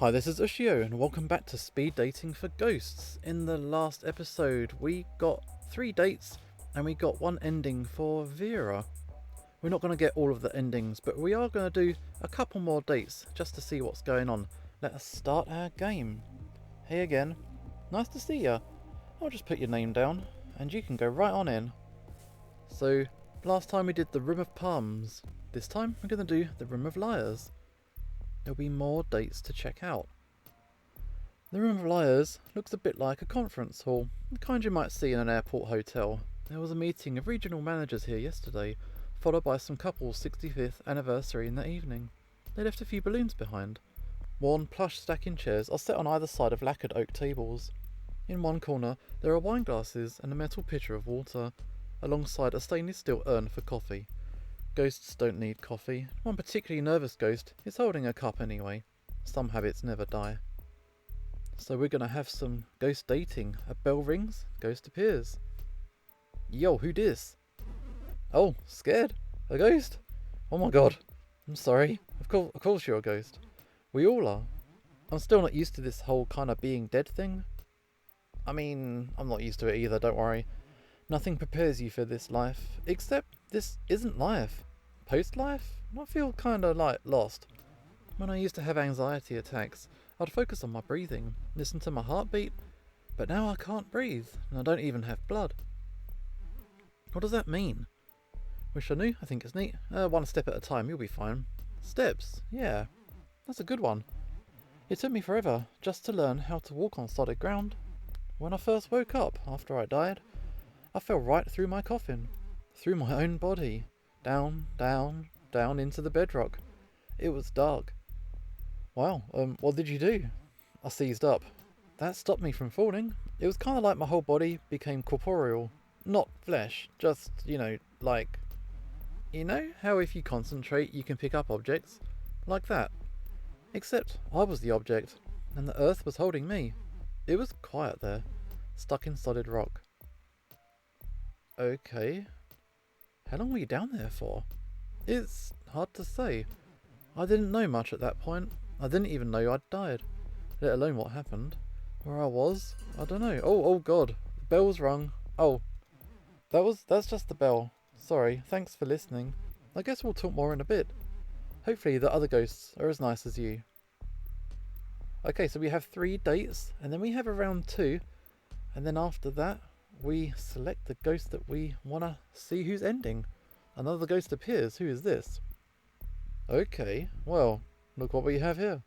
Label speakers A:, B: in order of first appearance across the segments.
A: Hi, this is Ushio, and welcome back to Speed Dating for Ghosts. In the last episode, we got 3 dates, and we got 1 ending for Vera. We're not going to get all of the endings, but we are going to do a couple more dates, just to see what's going on. Let us start our game. Hey again. Nice to see ya. I'll just put your name down, and you can go right on in. So, last time we did the Room of Palms. This time, we're going to do the Room of Liars. There'll be more dates to check out. The Room of Liars looks a bit like a conference hall, the kind you might see in an airport hotel. There was a meeting of regional managers here yesterday, followed by some couples' 65th anniversary in the evening. They left a few balloons behind. Worn plush stacking chairs are set on either side of lacquered oak tables. In one corner there are wine glasses and a metal pitcher of water, alongside a stainless steel urn for coffee. Ghosts don't need coffee. One particularly nervous ghost is holding a cup anyway. Some habits never die. So we're gonna have some ghost dating. A bell rings, ghost appears. Yo, who dis? Oh, scared? A ghost? Oh my god. I'm sorry. Of course you're a ghost. We all are. I'm still not used to this whole kind of being dead thing. I mean, I'm not used to it either, don't worry. Nothing prepares you for this life, except this isn't life. Post-life? I feel kinda like lost. When I used to have anxiety attacks, I'd focus on my breathing, listen to my heartbeat, but now I can't breathe, and I don't even have blood. What does that mean? Wish I knew. I think it's neat. 1 step at a time, you'll be fine. Steps, yeah. That's a good one. It took me forever just to learn how to walk on solid ground. When I first woke up after I died, I fell right through my coffin, through my own body, down, down, down into the bedrock. It was dark. Wow, what did you do? I seized up. That stopped me from falling. It was kind of like my whole body became corporeal. Not flesh, just, like... You know how if you concentrate you can pick up objects? Like that. Except I was the object, and the earth was holding me. It was quiet there, stuck in solid rock. Okay. How long were you down there for? It's hard to say. I didn't know much at that point. I didn't even know I'd died, let alone what happened. Where I was, I don't know. Oh god, the bell was rung. Oh, that's just the bell. Sorry, thanks for listening. I guess we'll talk more in a bit. Hopefully the other ghosts are as nice as you. Okay, so we have 3 dates, and then we have a round 2, and then after that, we select the ghost that we want to see who's ending. Another ghost appears. Who is this? Okay, well, look what we have here.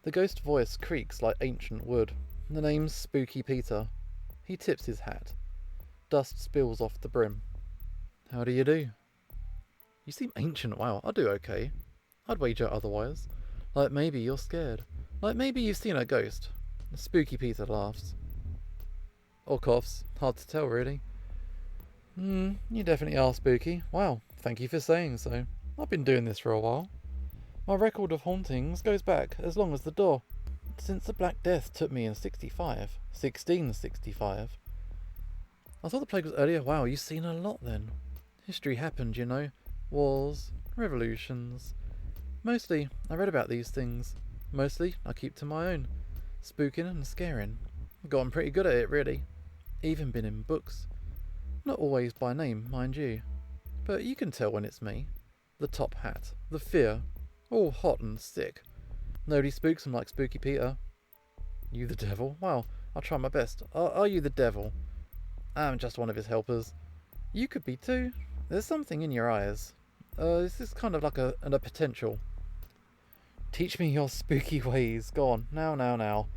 A: The ghost voice creaks like ancient wood. The name's Spooky Peter. He tips his hat. Dust spills off the brim. How do you do? You seem ancient. Wow, I'll do okay. I'd wager otherwise. Like maybe you're scared. Like maybe you've seen a ghost. Spooky Peter laughs. Or coughs. Hard to tell, really. You definitely are spooky. Wow, thank you for saying so. I've been doing this for a while. My record of hauntings goes back as long as the door. Since the Black Death took me in 1665. I thought the plague was earlier. Wow, you've seen a lot then. History happened, you know. Wars, revolutions. Mostly, I read about these things. Mostly, I keep to my own. Spooking and scaring. I've gotten pretty good at it, really. Even been in books. Not always by name, mind you. But you can tell when it's me. The top hat. The fear. All hot and sick. Nobody spooks him like Spooky Peter. You the devil? Well, I'll try my best. Are you the devil? I'm just one of his helpers. You could be too. There's something in your eyes. This is kind of like a potential. Teach me your spooky ways. Go on. Now.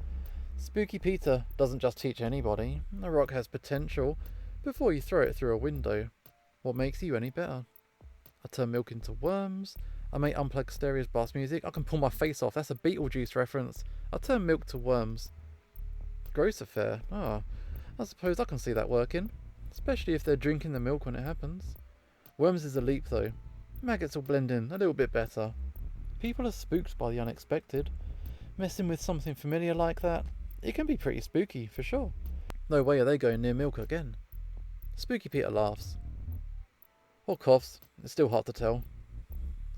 A: Spooky Peter doesn't just teach anybody. A rock has potential before you throw it through a window. What makes you any better? I turn milk into worms. I may unplug stereo's blast music. I can pull my face off. That's a Beetlejuice reference. I turn milk to worms. Gross affair. I suppose I can see that working. Especially if they're drinking the milk when it happens. Worms is a leap though. Maggots will blend in a little bit better. People are spooked by the unexpected. Messing with something familiar like that, it can be pretty spooky, for sure. No way are they going near milk again. Spooky Peter laughs. Or coughs. It's still hard to tell.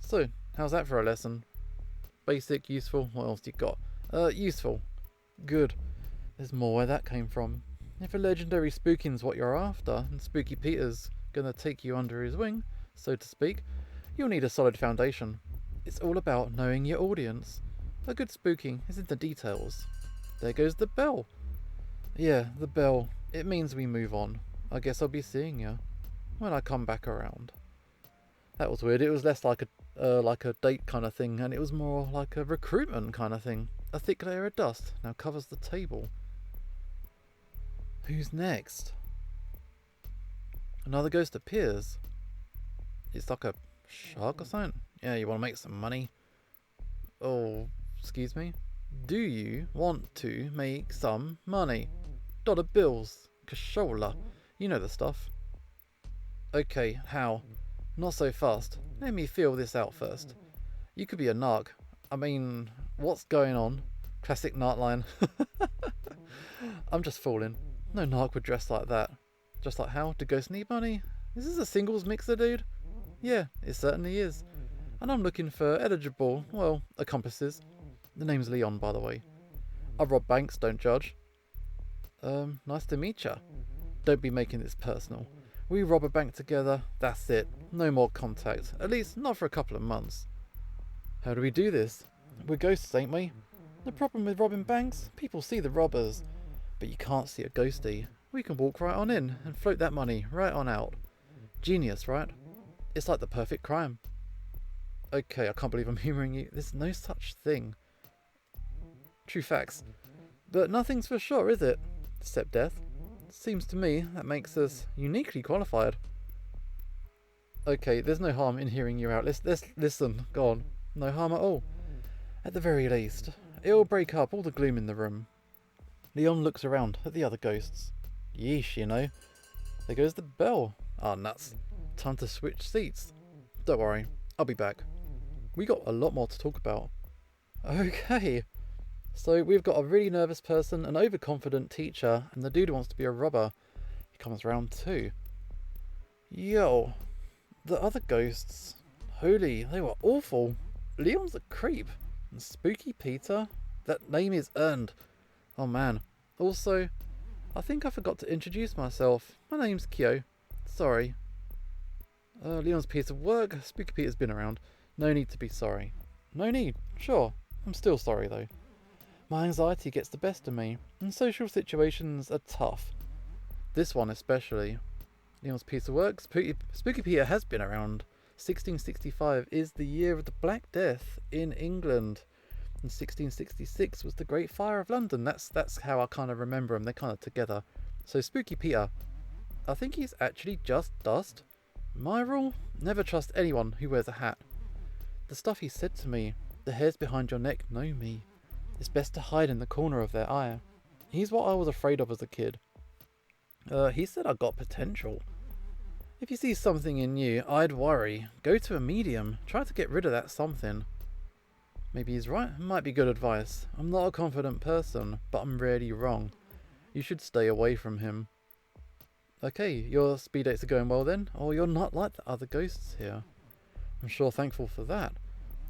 A: So, how's that for a lesson? Basic, useful, what else you got? Useful. Good. There's more where that came from. If a legendary spooking's what you're after, and Spooky Peter's gonna take you under his wing, so to speak, you'll need a solid foundation. It's all about knowing your audience. A good spooking is in the details. There goes the bell. Yeah, the bell. It means we move on. I guess I'll be seeing you when I come back around. That was weird. It was less like a date kind of thing, and it was more like a recruitment kind of thing. A thick layer of dust now covers the table. Who's next? Another ghost appears. It's like a shark or something. Yeah, you want to make some money? Oh, excuse me? Do you want to make some money? Dollar bills, cashola, you know the stuff. Okay, how? Not so fast. Let me feel this out first. You could be a narc. I mean, what's going on? Classic narc line. I'm just fooling. No narc would dress like that. Just like how? Do ghosts need money? Is this a singles mixer, dude? Yeah, it certainly is. And I'm looking for eligible, well, accomplices. The name's Leon, by the way. I rob banks, don't judge. Nice to meet ya. Don't be making this personal. We rob a bank together, that's it. No more contact. At least not for a couple of months. How do we do this? We're ghosts, ain't we? The problem with robbing banks, people see the robbers. But you can't see a ghostie. We can walk right on in and float that money right on out. Genius, right? It's like the perfect crime. Okay, I can't believe I'm humouring you. There's no such thing. True facts. But nothing's for sure, is it? Except death. Seems to me that makes us uniquely qualified. Okay, there's no harm in hearing you out. Let's listen. Go on. No harm at all. At the very least, it'll break up all the gloom in the room. Leon looks around at the other ghosts. Yeesh, you know. There goes the bell. Ah, nuts. Time to switch seats. Don't worry, I'll be back. We got a lot more to talk about. Okay. So we've got a really nervous person, an overconfident teacher, and the dude who wants to be a robber. He comes round too. Yo. The other ghosts. Holy, they were awful. Leon's a creep. And Spooky Peter? That name is earned. Oh man. Also, I think I forgot to introduce myself. My name's Kyo. Sorry. Leon's piece of work. Spooky Peter's been around. No need to be sorry. No need. Sure. I'm still sorry though. My anxiety gets the best of me, and social situations are tough. This one especially. Leon's piece of work. Spooky Peter has been around. 1665 is the year of the Black Death in England. And 1666 was the Great Fire of London. That's how I kind of remember them. They're kind of together. So Spooky Peter, I think he's actually just dust. My rule? Never trust anyone who wears a hat. The stuff he said to me, the hairs behind your neck know me. It's best to hide in the corner of their eye. He's what I was afraid of as a kid. He said I got potential. If you see something in you, I'd worry. Go to a medium. Try to get rid of that something. Maybe he's right. Might be good advice. I'm not a confident person, but I'm rarely wrong. You should stay away from him. Okay, your speed dates are going well then? Or you're not like the other ghosts here. I'm sure thankful for that.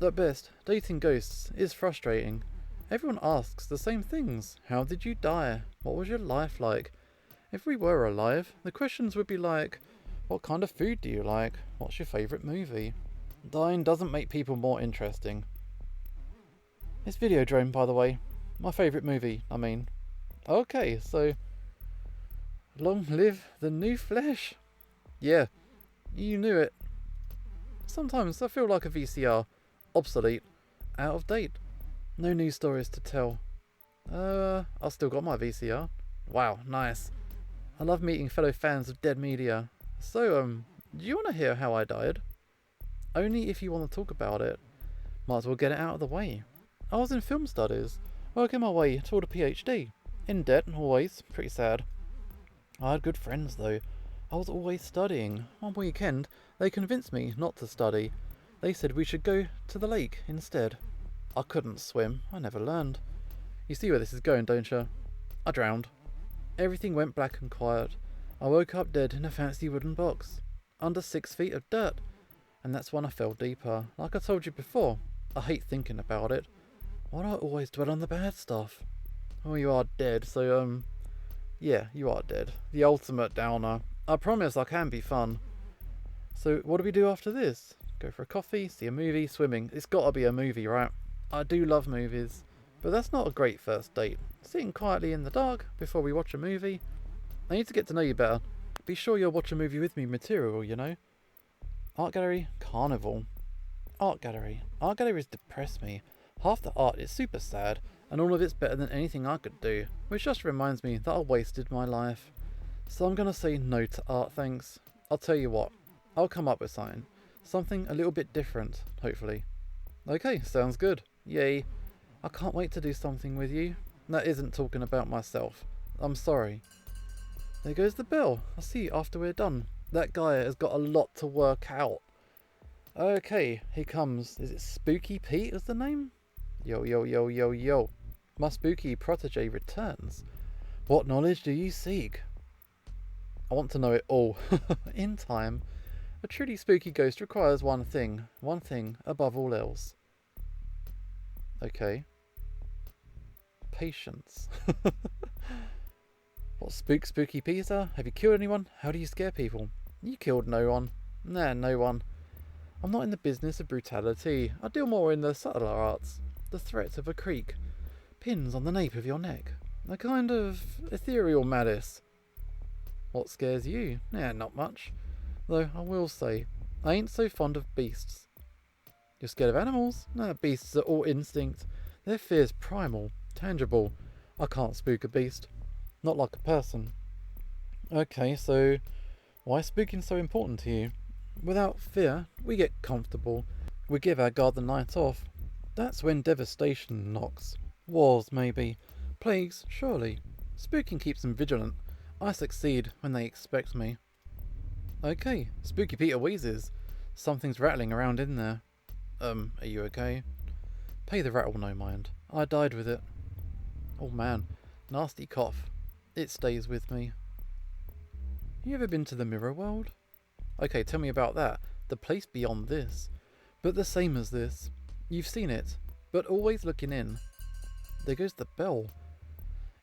A: At best, dating ghosts is frustrating. Everyone asks the same things. How did you die? What was your life like? If we were alive, the questions would be like, what kind of food do you like? What's your favourite movie? Dying doesn't make people more interesting. It's Videodrome, by the way. My favourite movie, I mean. Okay, so... long live the new flesh. Yeah, you knew it. Sometimes I feel like a VCR. Obsolete. Out of date. No new stories to tell. I've still got my VCR. Wow, nice. I love meeting fellow fans of dead media. So, do you want to hear how I died? Only if you want to talk about it. Might as well get it out of the way. I was in film studies, working my way toward a PhD. In debt, always. Pretty sad. I had good friends though. I was always studying. One weekend, they convinced me not to study. They said we should go to the lake instead. I couldn't swim. I never learned. You see where this is going, don't you? I drowned. Everything went black and quiet. I woke up dead in a fancy wooden box, under 6 feet of dirt. And that's when I fell deeper. Like I told you before, I hate thinking about it. Why do I always dwell on the bad stuff? Oh, you are dead, so, yeah, you are dead. The ultimate downer. I promise I can be fun. So, what do we do after this? Go for a coffee, see a movie, swimming. It's gotta be a movie, right? I do love movies. But that's not a great first date. Sitting quietly in the dark before we watch a movie. I need to get to know you better. Be sure you'll watch a movie with me material, you know? Art gallery, carnival. Art gallery. Art galleries depress me. Half the art is super sad, and all of it's better than anything I could do, which just reminds me that I wasted my life. So I'm gonna say no to art, thanks. I'll tell you what, I'll come up with something. Something a little bit different, hopefully. Okay, sounds good. Yay. I can't wait to do something with you. That isn't talking about myself. I'm sorry. There goes the bell. I'll see you after we're done. That guy has got a lot to work out. Okay, here comes. Is it Spooky Pete is the name? Yo, yo, yo, yo, yo. My spooky protege returns. What knowledge do you seek? I want to know it all. In time. A truly spooky ghost requires one thing above all else. Okay. Patience. What, spooky Peter? Have you killed anyone? How do you scare people? You killed no one. Nah, no one. I'm not in the business of brutality. I deal more in the subtler arts. The threat of a creak. Pins on the nape of your neck. A kind of ethereal malice. What scares you? Yeah, not much. Though I will say, I ain't so fond of beasts. You're scared of animals? Nah, beasts are all instinct. Their fear's primal, tangible. I can't spook a beast. Not like a person. Okay, so why is spooking so important to you? Without fear, we get comfortable. We give our guard the night off. That's when devastation knocks. Wars, maybe. Plagues, surely. Spooking keeps them vigilant. I succeed when they expect me. Okay, Spooky Peter wheezes. Something's rattling around in there. Are you okay? Pay the rattle no mind. I died with it. Oh man, nasty cough. It stays with me. You ever been to the mirror world? Okay, tell me about that. The place beyond this. But the same as this. You've seen it, but always looking in. There goes the bell.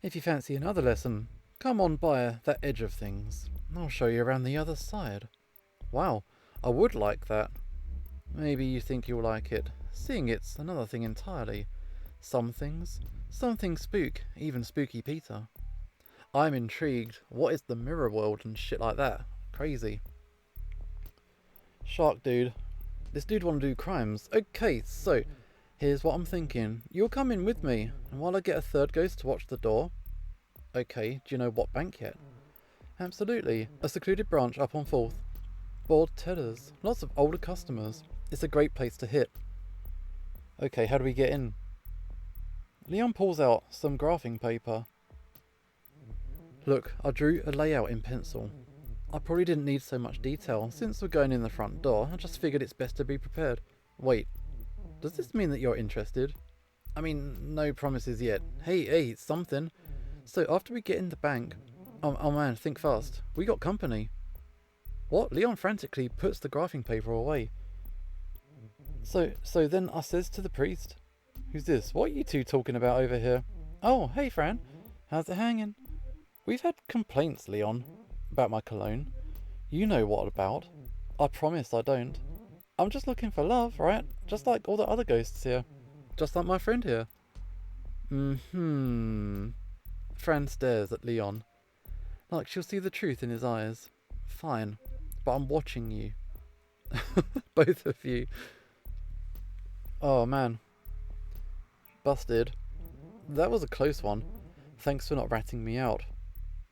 A: If you fancy another lesson, come on by that edge of things. I'll show you around the other side. Wow, I would like that. Maybe you think you'll like it. Seeing it's another thing entirely. Some things spook, even Spooky Peter. I'm intrigued. What is the mirror world and shit like that? Crazy. Shark dude. This dude want to do crimes. Okay, so here's what I'm thinking. You'll come in with me, and while I get a third ghost to watch the door. Okay, do you know what bank yet? Absolutely. A secluded branch up on 4th. Bored tellers. Lots of older customers. It's a great place to hit. Okay, how do we get in? Leon pulls out some graphing paper. Look, I drew a layout in pencil. I probably didn't need so much detail. Since we're going in the front door, I just figured it's best to be prepared. Wait, does this mean that you're interested? I mean, no promises yet. Hey, it's something. So after we get in the bank... Oh man, think fast. We got company. What? Leon frantically puts the graphing paper away. So then I says to the priest, who's this? What are you two talking about over here? Oh, hey Fran. How's it hanging? We've had complaints, Leon, about my cologne. You know what about. I promise I don't. I'm just looking for love, right? Just like all the other ghosts here. Just like my friend here. Fran stares at Leon. Like she'll see the truth in his eyes. Fine, but I'm watching you. Both of you. Oh man. Busted. That was a close one. Thanks for not ratting me out.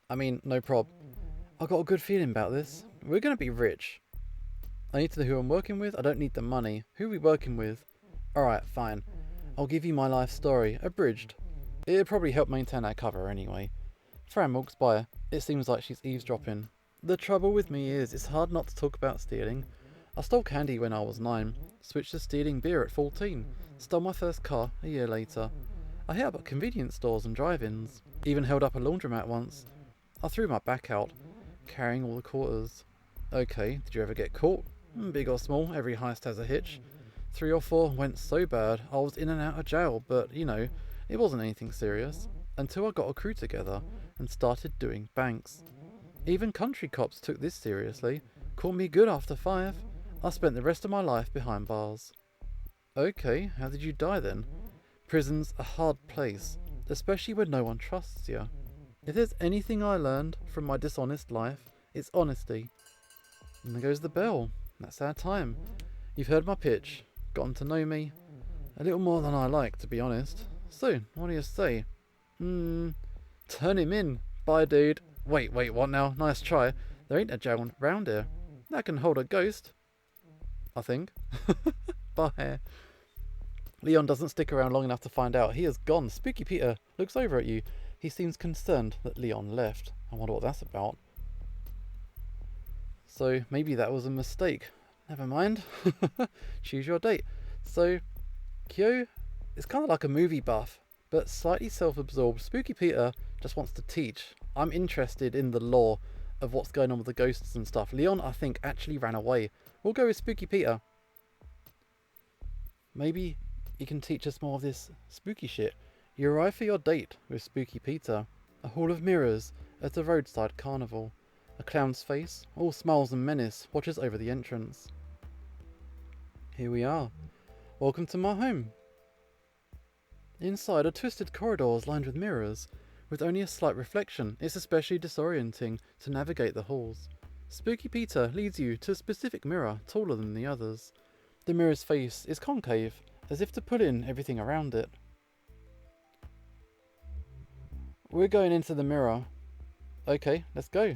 A: I mean, no prob. I got a good feeling about this. We're gonna be rich. I need to know who I'm working with. I don't need the money. Who are we working with? Alright, fine. I'll give you my life story, abridged. It'd probably help maintain our cover anyway. Fran walks by. It seems like she's eavesdropping. The trouble with me is, it's hard not to talk about stealing. I stole candy when I was 9, switched to stealing beer at 14, stole my first car a year later. I hit up at convenience stores and drive-ins, even held up a laundromat once. I threw my back out, carrying all the quarters. Okay, did you ever get caught? Big or small, every heist has a hitch. 3 or 4 went so bad I was in and out of jail, but it wasn't anything serious until I got a crew together and started doing banks. Even country cops took this seriously, caught me good after 5. I spent the rest of my life behind bars. Okay, how did you die then? Prison's a hard place, especially when no one trusts you. If there's anything I learned from my dishonest life, it's honesty. And there goes the bell. That's our time. You've heard my pitch, gotten to know me. A little more than I like, to be honest. So, what do you say? Turn him in. Bye, dude. Wait, what now? Nice try. There ain't a jail round here. That can hold a ghost. I think. Bye. Leon doesn't stick around long enough to find out. He is gone. Spooky Peter looks over at you. He seems concerned that Leon left. I wonder what that's about. So maybe that was a mistake. Never mind. Choose your date. So Kyo is kind of like a movie buff, but slightly self-absorbed. Spooky Peter just wants to teach. I'm interested in the lore of what's going on with the ghosts and stuff. Leon, I think, actually ran away. We'll go with Spooky Peter. Maybe he can teach us more of this spooky shit. You arrive for your date with Spooky Peter. A hall of mirrors at a roadside carnival. A clown's face, all smiles and menace, watches over the entrance. Here we are. Welcome to my home. Inside are twisted corridors lined with mirrors. With only a slight reflection, it's especially disorienting to navigate the halls. Spooky Peter leads you to a specific mirror, taller than the others. The mirror's face is concave, as if to pull in everything around it. We're going into the mirror. Okay, let's go.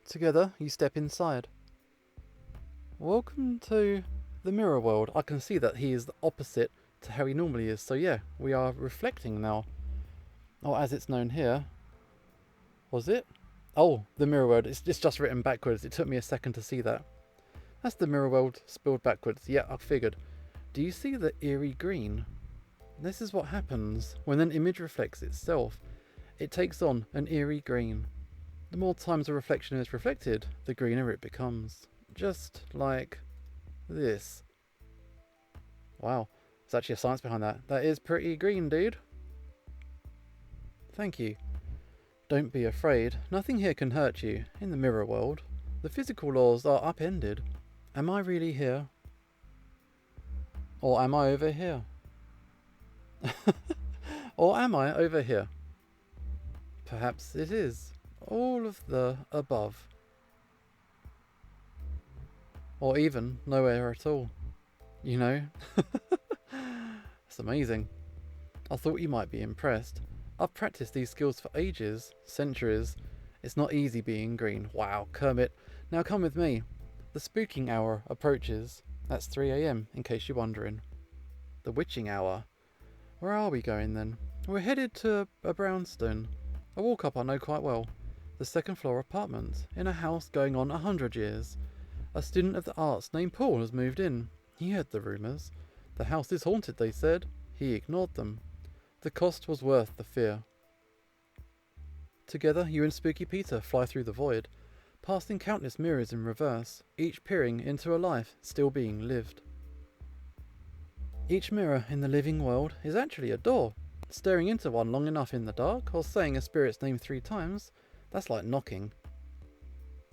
A: Together, you step inside. Welcome to the mirror world. I can see that he is the opposite to how he normally is. So yeah, we are reflecting now. Or as it's known here. Was it? Oh, the mirror world. It's just written backwards. It took me a second to see that. That's the mirror world spelled backwards. Yeah, I figured. Do you see the eerie green? This is what happens when an image reflects itself. It takes on an eerie green. The more times a reflection is reflected, the greener it becomes. Just like this. Wow, there's actually a science behind that. That is pretty green, dude. Thank you. Don't be afraid. Nothing here can hurt you. In the mirror world, the physical laws are upended. Am I really here? Or am I over here? Or am I over here? Perhaps it is. All of the above. Or even nowhere at all. You know? It's amazing. I thought you might be impressed. I've practiced these skills for ages, centuries. It's not easy being green. Wow, Kermit. Now come with me. The spooking hour approaches. That's 3 AM, in case you're wondering. The witching hour. Where are we going then? We're headed to a brownstone. A walk up I know quite well. The second floor apartment, in a house going on 100 years. A student of the arts named Paul has moved in. He heard the rumours. The house is haunted, they said. He ignored them. The cost was worth the fear. Together, you and Spooky Peter fly through the void, passing countless mirrors in reverse, each peering into a life still being lived. Each mirror in the living world is actually a door. Staring into one long enough in the dark, or saying a spirit's name 3 times, that's like knocking.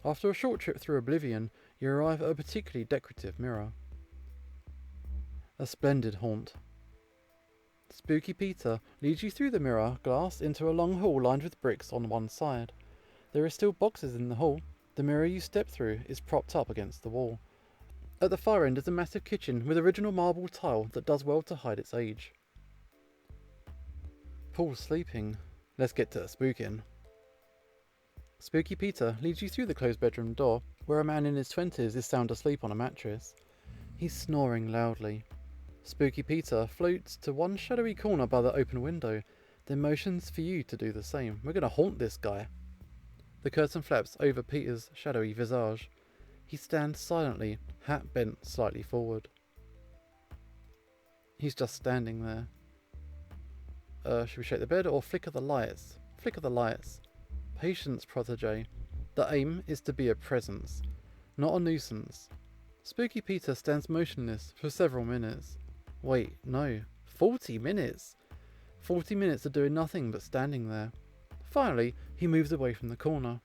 A: After a short trip through oblivion, you arrive at a particularly decorative mirror. A splendid haunt. Spooky Peter leads you through the mirror glass into a long hall lined with bricks on one side. There are still boxes in the hall. The mirror you step through is propped up against the wall. At the far end is a massive kitchen with original marble tile that does well to hide its age. Paul's sleeping. Let's get to the spooking. Spooky Peter leads you through the closed bedroom door, where a man in his 20s is sound asleep on a mattress. He's snoring loudly. Spooky Peter floats to one shadowy corner by the open window, then motions for you to do the same. We're going to haunt this guy. The curtain flaps over Peter's shadowy visage. He stands silently, hat bent slightly forward. He's just standing there. Should we shake the bed or flicker the lights? Flicker the lights. Patience, protege. The aim is to be a presence, not a nuisance. Spooky Peter stands motionless for several minutes. Wait, no, 40 minutes! 40 minutes of doing nothing but standing there. Finally, he moves away from the corner.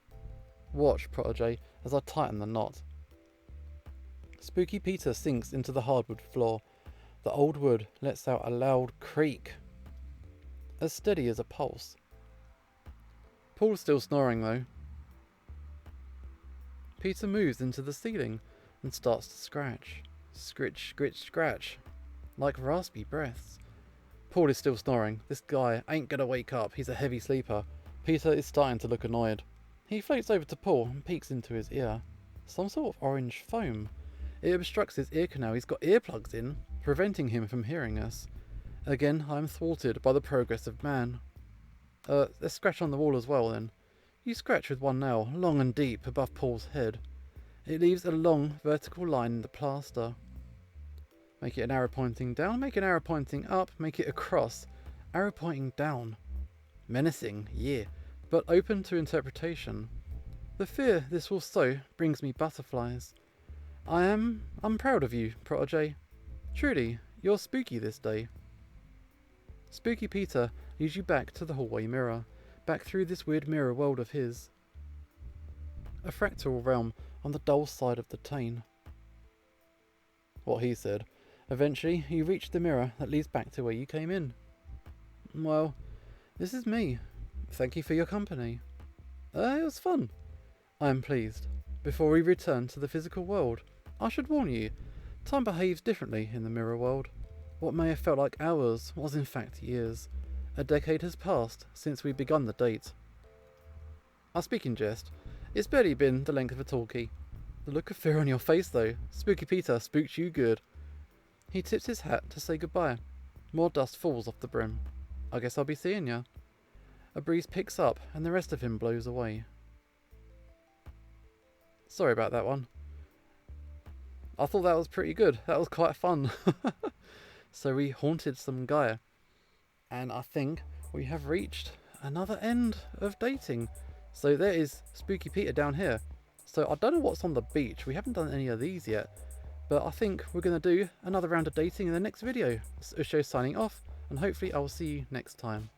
A: Watch, Protege, as I tighten the knot. Spooky Peter sinks into the hardwood floor. The old wood lets out a loud creak, as steady as a pulse. Paul's still snoring though. Peter moves into the ceiling and starts to scratch. Scritch, scritch, scratch, like raspy breaths. Paul is still snoring. This guy ain't gonna wake up. He's a heavy sleeper. Peter is starting to look annoyed. He floats over to Paul and peeks into his ear. Some sort of orange foam. It obstructs his ear canal. He's got earplugs in, preventing him from hearing us. Again, I am thwarted by the progress of man. Let's scratch on the wall as well then. You scratch with one nail, long and deep, above Paul's head. It leaves a long vertical line in the plaster. Make it an arrow pointing down, make an arrow pointing up, make it across. Arrow pointing down. Menacing, yeah, but open to interpretation. The fear this will sow brings me butterflies. I'm proud of you, Protege. Truly, you're spooky this day. Spooky Peter leads you back to the hallway mirror, back through this weird mirror world of his. A fractal realm on the dull side of the Tane. What he said. Eventually, you reach the mirror that leads back to where you came in. Well, this is me. Thank you for your company. It was fun. I am pleased. Before we return to the physical world, I should warn you, time behaves differently in the mirror world. What may have felt like hours was in fact years. A decade has passed since we begun the date. I speak in jest. It's barely been the length of a talkie. The look of fear on your face though. Spooky Peter spooked you good. He tips his hat to say goodbye. More dust falls off the brim. I guess I'll be seeing ya. A breeze picks up and the rest of him blows away. Sorry about that one. I thought that was pretty good. That was quite fun. So we haunted some guy. And I think we have reached another end of dating. So there is Spooky Peter down here. So I don't know what's on the beach. We haven't done any of these yet. But I think we're going to do another round of dating in the next video. This is Usho signing off. And hopefully I will see you next time.